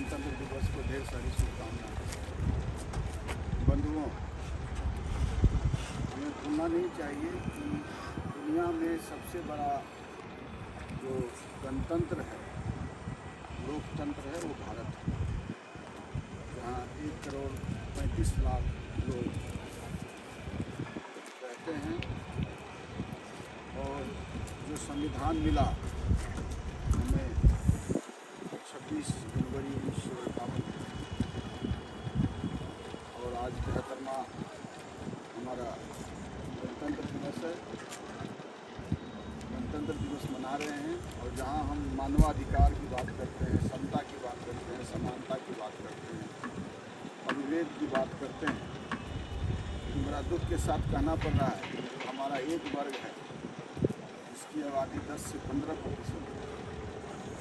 गणतंत्र दिवस को ढेर सारी शुभकामनाएं। बंधुओं, हमें भूलना नहीं चाहिए कि दुनिया में सबसे बड़ा जो गणतंत्र है, लोकतंत्र है, वो भारत है, जहाँ 1,35,00,000 लोग रहते हैं। और जो संविधान मिला हमें 26 जनवरी 1951 और आज 73वां हमारा गणतंत्र दिवस है। गणतंत्र दिवस मना रहे हैं और जहां हम मानवाधिकार की बात करते हैं, समता की बात करते हैं, समानता की बात करते हैं, अविवेक की बात करते हैं, लेकिन बड़ा दुख के साथ कहना पड़ रहा है कि हमारा एक वर्ग है जिसकी आबादी 10 से 15% है,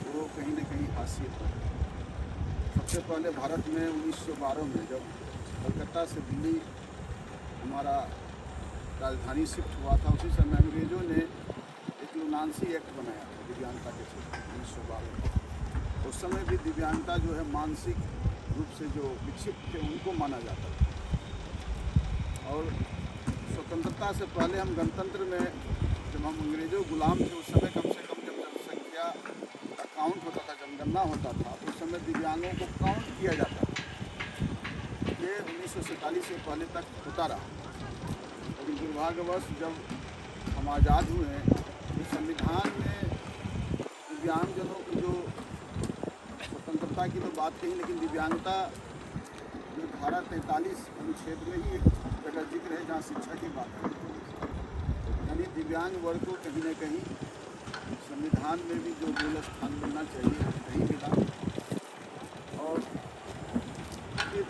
वो कहीं न कहीं हाशिए पर है। सबसे पहले भारत में 1912 में जब कलकत्ता से दिल्ली हमारा राजधानी शिफ्ट हुआ था, उसी समय अंग्रेज़ों ने एक लुनांसी एक्ट बनाया था दिव्यांगता के क्षेत्र में 1912 में। उस समय भी दिव्यांगता जो है मानसिक रूप से जो विक्षिप्त थे उनको माना जाता था। और स्वतंत्रता से पहले हम गणतंत्र में जब हम अंग्रेज़ों गुलाम थे, उस समय कम से कम जब जनसंख्या का काउंट होता था, जनगणना होता था, तो उस समय दिव्यांगों को काउंट किया जाता था। ये 1947 से पहले तक होता रहा। लेकिन दुर्भाग्यवश जब हम आज़ाद हुए हैं तो संविधान में दिव्यांगजनों की जो स्वतंत्रता की तो बात कही, लेकिन दिव्यांगता जो धारा 43 अनुच्छेद में ही एक जगह जिक्र है जहाँ शिक्षा की बात है। यानी दिव्यांग वर्ग को कहीं न कहीं संविधान में भी जो मूल स्थान मिलना चाहिए नहीं मिला। और फिर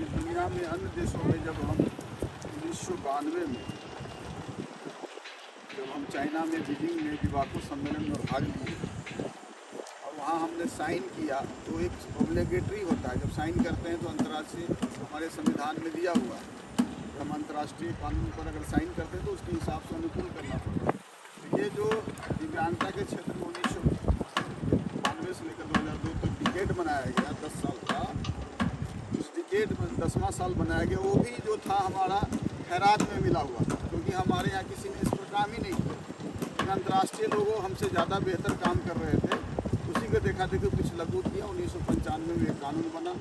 इस दुनिया में अन्य देशों में जब हम 1992 में जब हम चाइना में बीजिंग में दिवाको सम्मेलन में भाग लिए और वहाँ हमने साइन किया, तो एक ऑब्लिगेटरी होता है, जब साइन करते हैं तो अंतर्राष्ट्रीय हमारे संविधान में दिया हुआ है, हम अंतर्राष्ट्रीय कानून पर अगर साइन करते हैं तो उसके हिसाब से अनुकूल करना पड़ता है। तो ये जो दिव्यांगता के क्षेत्र में 1992 से लेकर 2002 तक डिकेड बनाया गया, 10 साल का, उस डिकेड में 10वां साल बनाया गया, वो भी जो था हमारा खैरात में मिला हुआ था, क्योंकि हमारे यहाँ किसी ने इस पर काम ही नहीं किया। लेकिन अंतर्राष्ट्रीय लोगों हमसे ज़्यादा बेहतर काम कर रहे थे, उसी को देखा देखी कुछ लागू किया। 1995 में एक कानून बना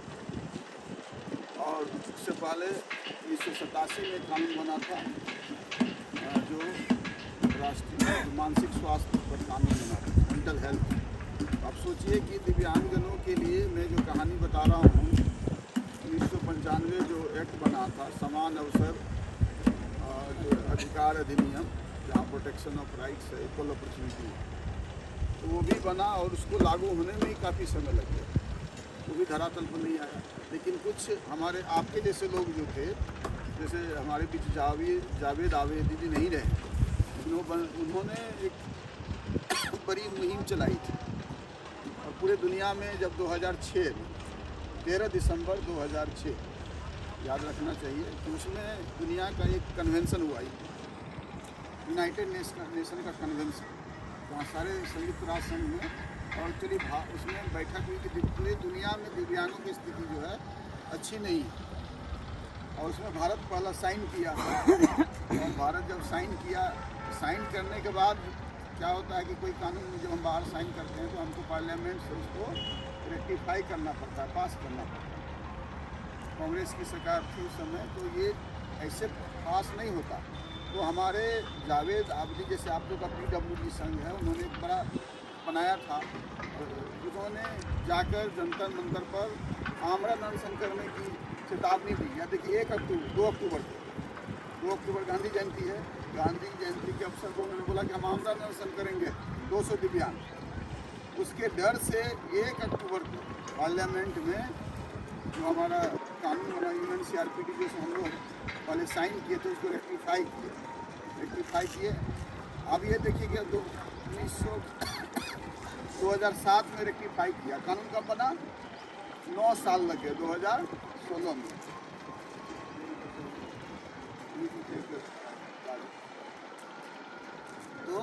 और उससे पहले 1987 में कानून बना था जो राष्ट्रीय मानसिक स्वास्थ्य पर कानून बना था, मेंटल हेल्थ। आप सोचिए कि दिव्यांगजनों के लिए मैं जो कहानी बता रहा हूँ, 1995 जो एक्ट बना था, समान अवसर जो अधिकार अधिनियम, जहाँ प्रोटेक्शन ऑफ राइट्स है, इक्वल अपॉर्चुनिटी, तो वो भी बना और उसको लागू होने में ही काफ़ी समय लग गया, वो भी धरातल पर नहीं आया। लेकिन कुछ हमारे आपके जैसे लोग जो थे, जैसे हमारे बीच जावेद आवेदी जी नहीं रहे, लेकिन उन्होंने एक बड़ी मुहिम चलाई थी। और पूरे दुनिया में जब 2006 में 13 दिसंबर 2006 याद रखना चाहिए कि उसमें दुनिया का एक कन्वेंशन हुआ, यूनाइटेड नेशन का कन्वेंशन, जहाँ सारे संयुक्त राष्ट्र संघ में और चलिए उसमें बैठक हुई कि पूरी दुनिया में दिव्यांगों की स्थिति जो है अच्छी नहीं है। और उसमें भारत पहला साइन किया और भारत जब साइन किया, साइन करने के बाद क्या होता है कि कोई कानून जब हम बाहर साइन करते हैं तो हमको पार्लियामेंट से उसको रेक्टिफाई करना पड़ता है, पास करना पड़ता है। कांग्रेस की सरकार थी उस समय, तो ये ऐसे पास नहीं होता। तो हमारे जावेद आबदी जैसे आप लोग का PWD संघ है, उन्होंने एक बड़ा बनाया था, उन्होंने जाकर जंतर मंतर पर आमरण अनशन करने की चेतावनी दी। या देखिए 2 अक्टूबर गांधी जयंती है, गांधी जयंती के अवसर पर उन्होंने बोला कि हम आमरण अनशन करेंगे 200 दिव्यांग। उसके डर से 1 अक्टूबर को पार्लियामेंट में जो हमारा कानून बना UNCRPD, जो हम लोग पहले साइन किए थे, उसको रेक्टिफाई किए। अब ये देखिए कि 2007 में रेक्टिफाई किया, कानून कब बना? 9 साल लग गए 2016 में। तो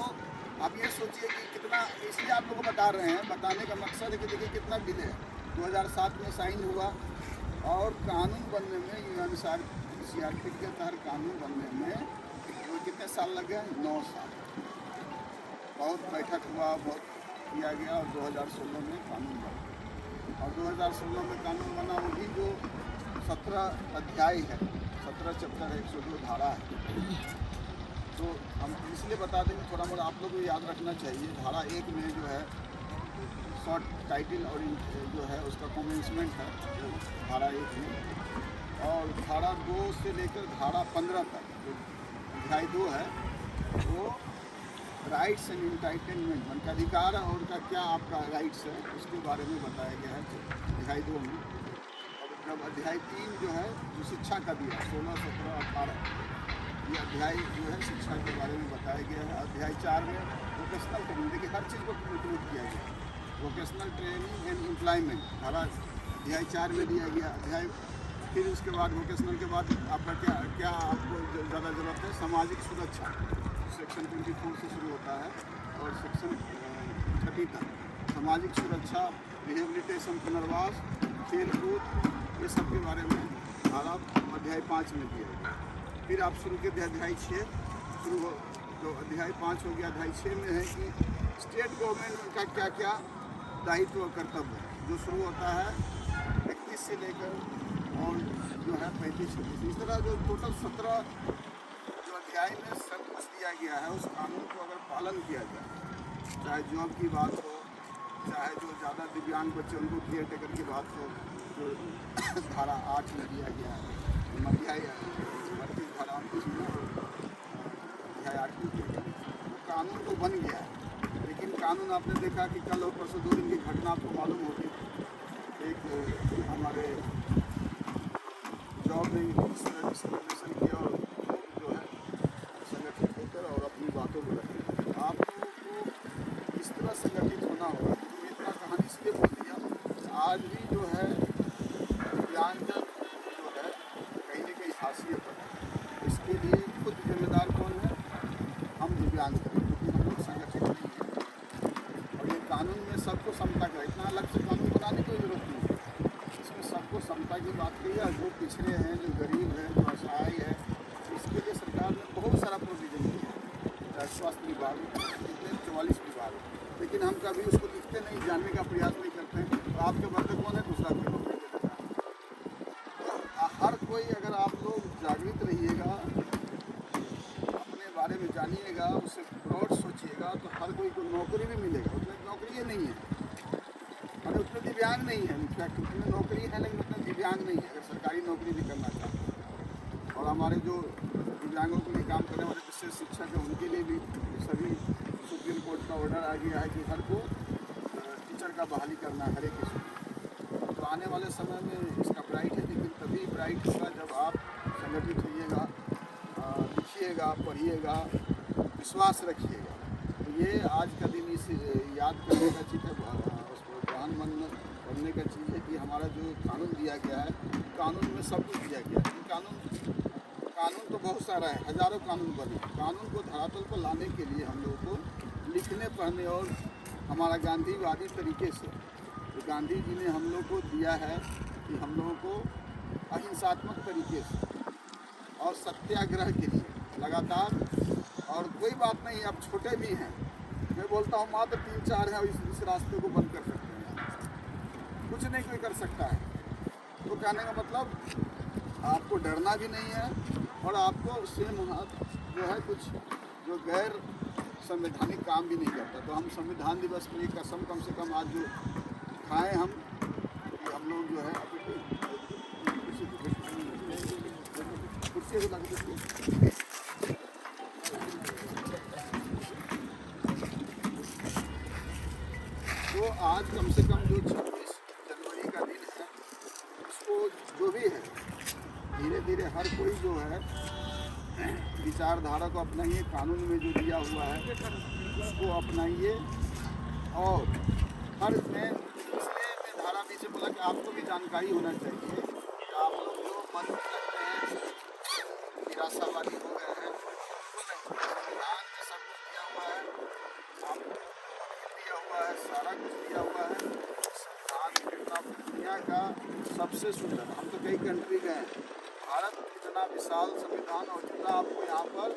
अब ये सोचिए कि कितना, इसलिए आप लोगों को बता रहे हैं, बताने का मकसद है कि देखिए कितना डिले है। 2007 में साइन हुआ और कानून बनने में यूएनसीआर सीआरपी के तहत कानून बनने में वो कितने साल लग गए? 9 साल। बहुत बैठक हुआ, बहुत किया गया और 2016 में कानून बना। और 2016 में कानून बना वही जो 17 अध्याय है, 17 चैप्टर है, 102 धारा है। तो हम इसलिए बता देंगे, थोड़ा मोड़ा आप लोग को याद रखना चाहिए। धारा 1 में जो है शॉर्ट टाइटल और जो है उसका कमेंसमेंट है धारा 1 में, और धारा 2 से लेकर धारा 15 तक जो अध्याय 2 है वो राइट्स एंड इंटाइटलमेंट, उनका अधिकार और उनका क्या आपका राइट्स है उसके बारे में बताया गया है अध्याय 2 में। और जब अध्याय 3 जो है जो शिक्षा का दिया 16, 17, 18 ये अध्याय जो है शिक्षा के बारे में बताया गया है। अध्याय 4 में वोकेशनल ट्रेनिंग, देखिए हर चीज़ को इंक्लूड किया गया। वोकेशनल ट्रेनिंग एंड एम्प्लॉयमेंट धारा अध्याय 4 में दिया गया। अध्याय फिर उसके बाद वोकेशनल के बाद आपका क्या क्या आपको ज़्यादा ज़रूरत है? सामाजिक सुरक्षा सेक्शन 24 से शुरू होता है और सेक्शन 30 तक सामाजिक सुरक्षा, रिहेबिलिटेशन, पुनर्वास, खेल कूद, ये सब के बारे में धारा अध्याय 5 में दिया गया। फिर आप शुरू के अध्याय 6 शुरू हो, तो अध्याय 5 हो गया। अध्याय 6 में है कि स्टेट गवर्नमेंट का क्या क्या दायित्व और कर्तव्य है, जो शुरू होता है 31 से लेकर और जो है 35-36, इस तरह जो टोटल 17 जो अध्याय में सब कुछ दिया गया है। उस कानून को अगर पालन किया जाए, चाहे जॉब की बात हो, चाहे जो ज़्यादा दिव्यांग बच्चे उनको केयर टेकर की बात हो, जो धारा 8 में दिया गया है, अध्याय 38 धारा 29 में और अध्याय 8 में दिया गया, वो कानून तो बन गया है। लेकिन कानून आपने देखा कि कल और परसों 2 दिन की घटना आपको मालूम होगी, एक हमारे जॉब में डिस्क्रिमिनेशन किया और जो है संगठित होकर और अपनी बातों को रखें। आप लोगों को इस तरह संगठित होना होगा। तो इतना कहानी इसलिए बोल दिया, आज भी जो है दिव्यांगजन जो है कहीं न कहीं हाशिए पर है। इसके लिए खुद जिम्मेदार कौन है? हम दिव्यांग हैं, क्योंकि हम लोग संगठित नहीं हैं। और ये कानून में सबको समता का, इतना अलग से कानून बनाने की जरूरत नहीं है। इसमें सबको समता की बात की है। जो पिछड़े हैं, जो गरीब हैं, जो असहाय है, इसके लिए सरकार ने बहुत सारा प्रोविजन किया है। स्वास्थ्य विभाग कितने 44 विभाग, लेकिन हम कभी उसको लिखते नहीं, जानने का प्रयास नहीं करते हैं। तो आपके बदले कौन है? दूसरा कोई नौकरी देता है। हर कोई, अगर आप लोग जागृत रहिएगा, अपने बारे में जानिएगा, उससे ब्रॉड सोचिएगा, तो हर कोई को नौकरी भी मिलेगा। उसमें नौकरी ही नहीं है, और उतने दिव्यांग नहीं है। इनफैक्ट उतने नौकरी है लेकिन उतने दिव्यांग नहीं है, अगर सरकारी नौकरी भी करना चाहते हैं। और हमारे जो दिव्यांगों के लिए काम करने वाले विशेष शिक्षक हैं, उनके लिए भी सभी सुप्रीम कोर्ट का ऑर्डर आ गया है कि हर को टीचर का बहाली करना है, हर एक स्कूल। तो आने वाले समय में इसका ब्राइट है, लेकिन तभी ब्राइट होगा जब आप संगठित होइएगा, लिखिएगा, पढ़िएगा, विश्वास रखिएगा। तो ये आज का दिन इस याद करने का चीज़ है, मन बनने का चीज़ है कि हमारा जो कानून दिया गया है, कानून में सब कुछ दिया गया है। कानून तो बहुत सारा है, हज़ारों कानून बने। कानून को धरातल पर लाने के लिए हम लोगों को लिखने पढ़ने और हमारा गांधीवादी तरीके से, तो गांधी जी ने हम लोग को दिया है कि हम लोगों को अहिंसात्मक तरीके से और सत्याग्रह के लिए लगातार, और कोई बात नहीं, अब छोटे भी हैं, मैं बोलता हूँ मात्र 3-4 हैं और इस रास्ते को बंद कर सकते हैं। कुछ नहीं कोई कर सकता है। तो कहने का मतलब आपको डरना भी नहीं है, और आपको उससे जो है कुछ जो गैर संवैधानिक काम भी नहीं करता। तो हम संविधान दिवस की कसम कम से कम आज जो खाएँ हम, कि हम लोग जो है कुर्सी को लगे तो आज कम से कम जो 26 जनवरी का दिन है, उसको जो भी है धीरे धीरे हर कोई जो है विचारधारा को अपनाइए। कानून में जो दिया हुआ है उसको अपनाइए। और हर में इसलिए धारा भी से बोला कि आपको भी जानकारी होना चाहिए कि आप लोग जो मन में लगते हैं निराशावादी हो गए हैं, संविधान में सब कुछ दिया हुआ है, आपको दिया हुआ है, सारा कुछ दिया हुआ है। संविधान कितना का सबसे सुंदर, हम तो कई कंट्री गए हैं, भारत इतना विशाल संविधान और जितना आपको यहाँ पर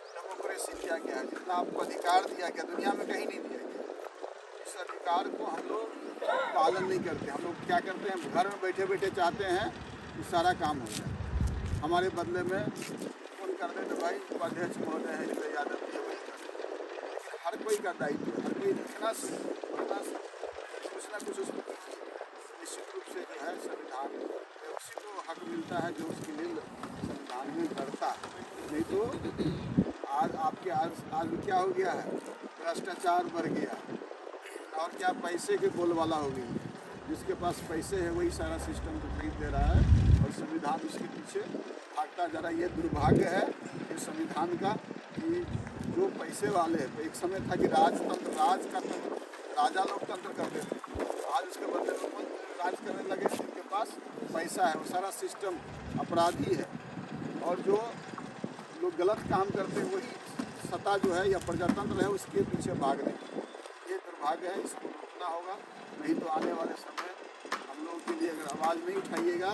डेमोक्रेसी दिया गया है, जितना आपको अधिकार दिया गया, दुनिया में कहीं नहीं दिया गया। इस अधिकार को हम लोग पालन नहीं करते। हम लोग क्या करते हैं, घर में बैठे बैठे चाहते हैं कि सारा काम हो जाए, हमारे बदले में फोन कर दे तो भाई उपाध्यक्ष महोदय है हृदय यादव जी वही कर दें। लेकिन हर कोई का दायित्व है, हर कोई लिखना कुछ ना कुछ उसको निश्चित रूप से जो है संविधान उसी को हक मिलता है जो उसके लिए संविधान में लड़ता है। नहीं तो आज क्या हो गया है, भ्रष्टाचार बढ़ गया और क्या पैसे के बोलबाला हो गई। जिसके पास पैसे हैं वही सारा सिस्टम को खरीद ले रहा है और संविधान उसके पीछे भागता जा रहा है। ये दुर्भाग्य है इस संविधान का कि जो पैसे वाले हैं, एक समय था कि राज का तंत्र राजा लोग तंत्र करते थे, आज उसके बदले में राज करने लगे जिनके पास पैसा है। वो सारा सिस्टम अपराधी है और जो लोग गलत काम करते हैं वही सत्ता जो है या प्रजातंत्र है उसके पीछे भाग रहे हैं। ये दुर्भाग्य है, इसको रोकना होगा, नहीं तो आने वाले समय हम लोगों के लिए अगर आवाज़ नहीं उठाइएगा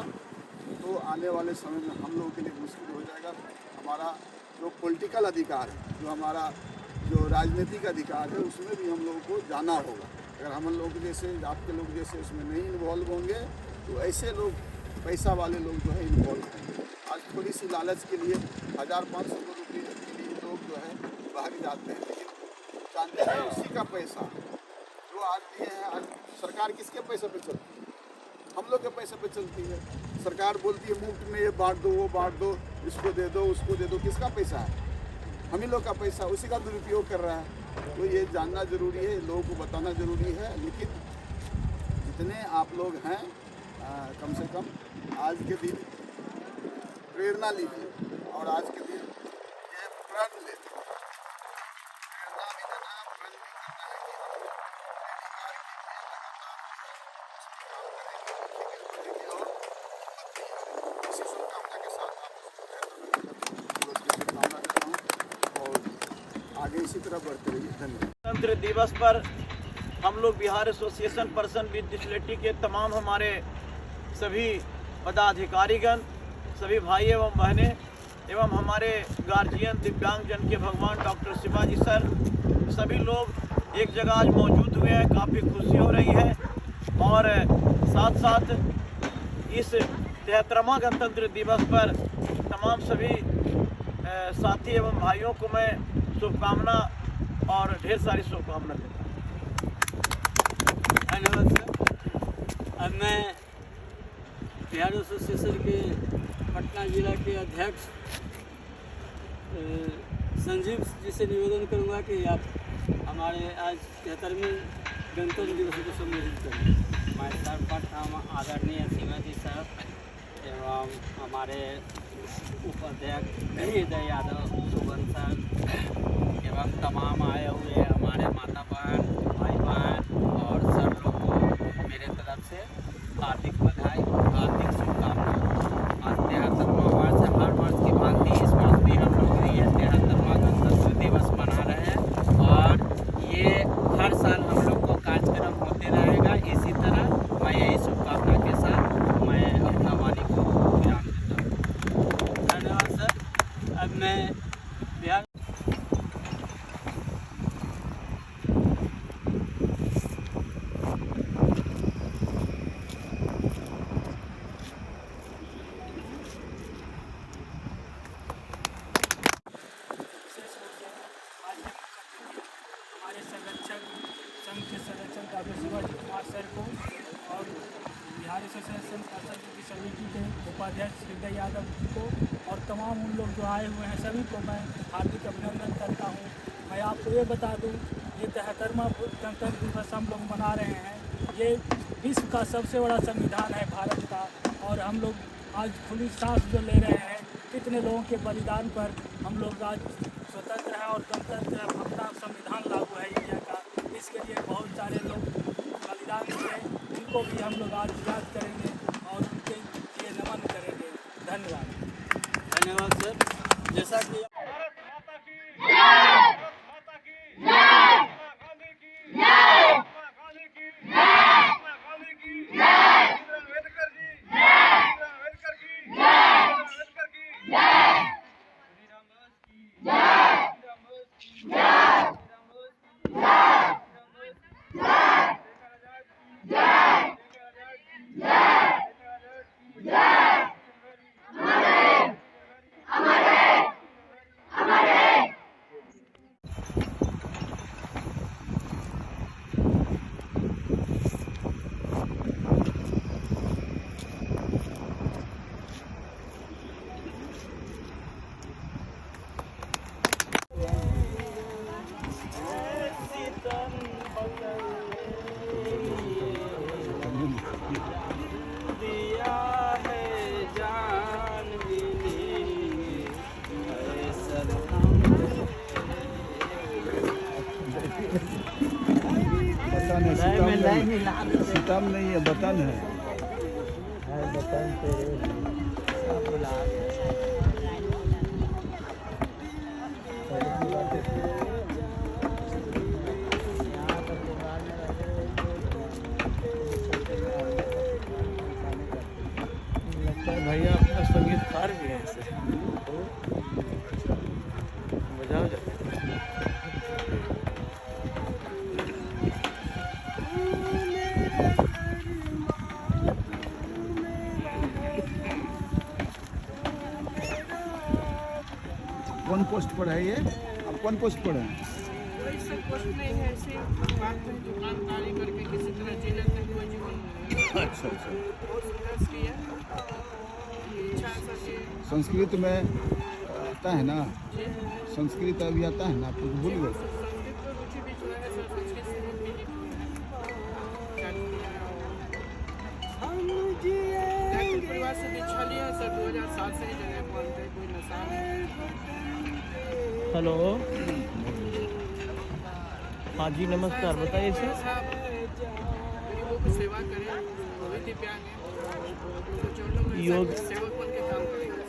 तो आने वाले समय में हम लोगों के लिए मुश्किल हो जाएगा। हमारा जो पॉलिटिकल अधिकार है, जो हमारा जो राजनीतिक अधिकार है, उसमें भी हम लोगों को जाना होगा। अगर हम लोग जैसे आपके लोग जैसे उसमें नहीं इन्वॉल्व होंगे तो ऐसे लोग पैसा वाले लोग जो है इन्वॉल्व होंगे। आज थोड़ी सी लालच के लिए 1500 रुपये के लिए लोग जो है भाग जाते हैं, लेकिन जानते हैं उसी का पैसा जो आज दिए हैं। आज सरकार किसके पैसे पे चलती है? हम लोग के पैसे पे चलती है। सरकार बोलती है मुफ्त में ये बांट दो, वो बांट दो, इसको दे दो, उसको दे दो। किसका पैसा है? हम ही लोग का पैसा, उसी का दुरुपयोग कर रहा है। तो ये जानना ज़रूरी है, लोगों को बताना ज़रूरी है। लेकिन जितने आप लोग हैं कम से कम आज के दिन प्रेरणा लीजिए और आज के दिन ये प्रण ले, प्रेरणा भी देना है, प्रण भी करना है कि हम लोग अधिकार के लिए लगातार और इसी शुभकामना के साथ आप लोग की शुभकामना करता हूँ और आगे इसी तरह बढ़ते रहिए। धन्यवाद। गणतंत्र दिवस पर हम लोग Bihar association person with disability के तमाम हमारे सभी पदाधिकारीगण, सभी भाई एवं बहनें एवं हमारे गार्जियन दिव्यांगजन के भगवान डॉक्टर शिवाजी सर, सभी लोग एक जगह आज मौजूद हुए हैं। काफ़ी खुशी हो रही है और साथ साथ इस 73वां गणतंत्र दिवस पर तमाम सभी साथी एवं भाइयों को मैं शुभकामना और ढेर सारी शुभकामना देता हूँ। धन्यवाद सर। अब मैं बिहार एसोसिएशन के पटना जिला के अध्यक्ष संजीव जी से निवेदन करूंगा कि आप हमारे आज 73वें गणतंत्र दिवस को संबोधित करें। मैं सर्वप्रथम आदरणीय शिवाजी सर एवं हमारे उपाध्यक्ष हृदय यादव सुगन सर एवं तमाम आए हुए हमारे माता बहन, भाई बहन और सब लोग को मेरे तरफ से हार्दिक बधाई, हार्दिक शुभकामनाएं। आज 73वां वर्ष है, हर वर्ष की भांति इस वर्ष भी हम लोग ये 73वां गणतंत्र दिवस मना रहे हैं और ये हर साल हम लोग को कार्यक्रम होते रहेगा। इसी तरह मैं यही शुभकामना के साथ मैं अपना वाणी को विराम देता हूँ। धन्यवाद सर। अब मैं बिहार हमारे संरक्षक संघ के संरक्षक डॉक्टर शिवाजी कुमार सर को और बिहार एसोसिएशन पर्सन की समिति के उपाध्यक्ष हृदय यादव जी को और तमाम उन लोग जो आए हुए हैं सभी को मैं हार्दिक अभिनंदन करता हूँ। मैं आपको ये बता दूँ, ये 73वां गणतंत्र दिवस हम लोग मना रहे हैं। ये विश्व का सबसे बड़ा संविधान है भारत का और हम लोग आज खुली सांस जो ले रहे हैं, कितने लोगों के बलिदान पर हम लोग आज स्वतंत्र है और गणतंत्र अपना संविधान लागू है इंडिया का। इसके लिए बहुत सारे लोग बलिदान दिए, उनको भी हम लोग आज याद करेंगे और उनके लिए नमन करेंगे। धन्यवाद। धन्यवाद सर। जैसा कि बटन नहीं है, बटन है। बटन पे लगता है भैया अपना संगीतकार भी है ऐसे बजाओ जाते कौन पोस्ट पर है ये? अब कौन पोस्ट पर है? कोई सब कुछ नहीं है, सिर्फ बात है दुकानदारी करके किसी तरह जी लेते हैं, कोई जीवन नहीं। अच्छा अच्छा। बहुत संघर्ष किया, इच्छा ऐसा कि संस्कृत में आता है ना? संस्कृत अभी आता है ना? आप कुछ भूल गए? संस्कृत में रुचि भी चला है सर, संस्कृत से हम भी चालू किया है। ठाकुर परिवार से दीक्षा लिया है सर, 2007 से ही जगह मानते हैं, कोई नशा हेलो हाँ जी नमस्कार, बताइए सर। साहब गरीबों की सेवा करें, वही दिव्यांग है, तो जो लोग योग सेवक बन के काम करेंगे।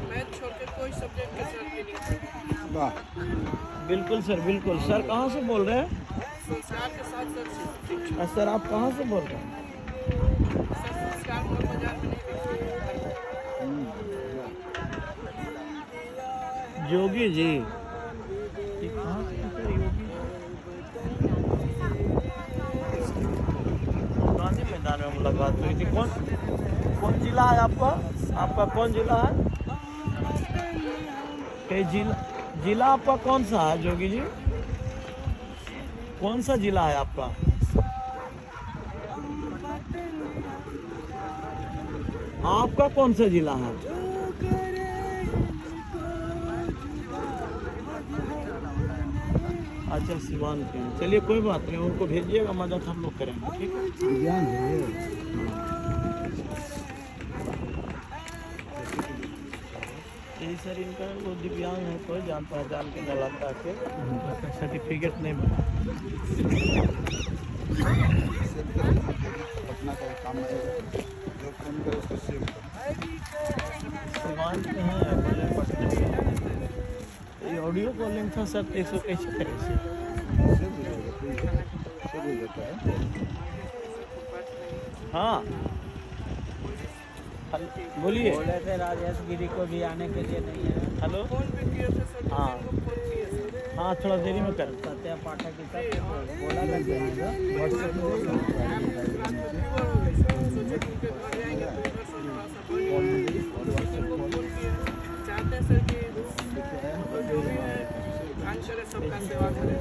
मैथ छोड़ के कोई सब्जेक्ट के सर नहीं, वाह। बिल्कुल सर, बिल्कुल सर। कहाँ से बोल रहे हैं? संस्कार के साथ सर शिक्षा, सर आप कहाँ से बोल रहे हैं? सर संस्कार को बाजार में नहीं जोगी जी ये कहाँ से हैं सर? योगी गांधी मैदान में मुलाकात हुई थी। कौन जिला है आपका? आपका कौन जिला है? जिला आपका कौन सा है जोगी जी? कौन सा जिला है आपका? आपका कौन सा जिला है? अच्छा सिवान के। चलिए कोई बात नहीं, उनको भेजिएगा, मदद हम लोग करेंगे, ठीक है? विज्ञान है ये। यही सर इनका वो दिव्यांग है, कोई जान पहचान के नालंदा के सर्टिफिकेट नहीं बना। पटना का काम है, जो फोन करे उसको सेव करो। सिवान के हैं, बोले पटना के। ये ऑडियो कॉलिंग था सर, 100 कैसे करें से? सेव हो जाता है। हाँ बोलिए। बोले थे राजेश गिरी को भी आने के लिए नहीं है। हेलो फोन भी किए थे सर, हाँ फोन किए सर। हाँ थोड़ा देरी में कर। सत्या पाठक के साथ बोला था कि व्हाट्सएप में बोल रहा चाहते हैं सर कि जो भी है ध्यान करे, सबका सेवा करें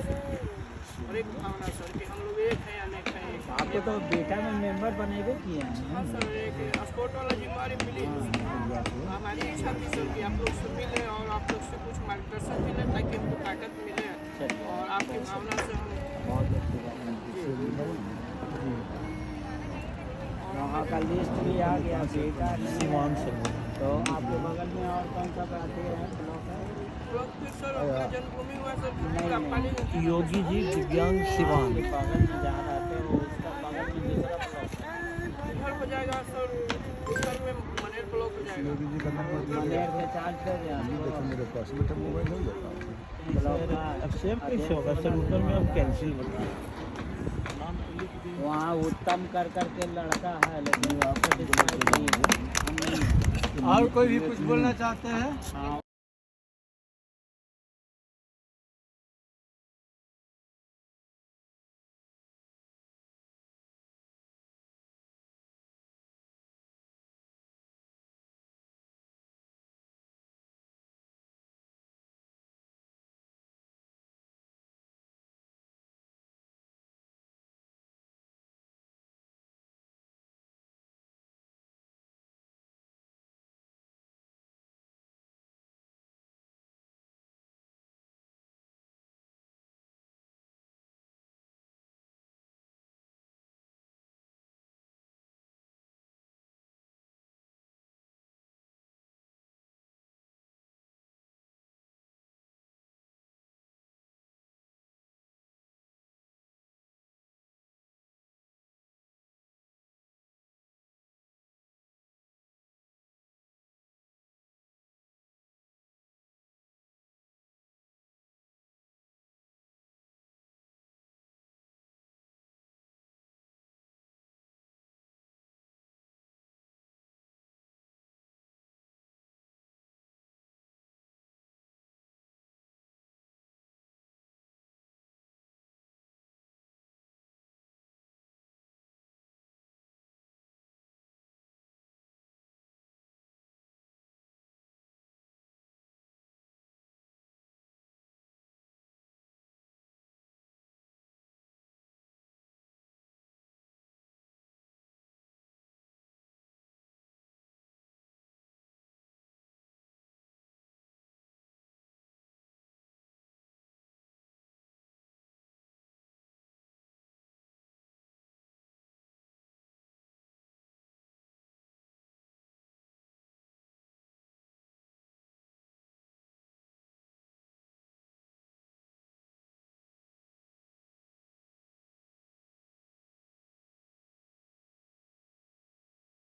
और एक भावना सर कि हम लोग एक हैं, अनेक हैं, एक हैं। आपको तो बेटा में मेंबर बनेगा किए हैं। हाँ सर, एक स्पोर्ट वाला जिम्मेदारी मिली है। हमारी इच्छा थी सर कि आप लोग से मिले और आप लोग से कुछ मार्गदर्शन मिले, ताकि हमको ताकत मिले और आपकी भावना से हम वहाँ का लिस्ट भी आ गया, बेटा सिवान से तो आपके बगल में और कौन सा पार्टी है ब्लॉक है? लोग फिर सर अपना जन्मभूमि हुआ सर रामपाली में। योगी जी दिव्यांग सिवान। बगल में जहाँ रहते हैं उसका बगल में दूसरा ब्लॉक है। इधर हो जाएगा सर, उत्तर में मनेर ब्लॉक हो जाएगा। योगी जी का नंबर दे मनेर के चार्ज पे देखो मेरे पास, बेटा मोबाइल हो जाता है। सर अब सेव कैसे होगा सर? ऊपर में अब कैंसिल बता। वहाँ उत्तम कर के लड़का है, लेकिन वहाँ पे दिखाई नहीं है। और कोई भी कुछ बोलना चाहते हैं? हाँ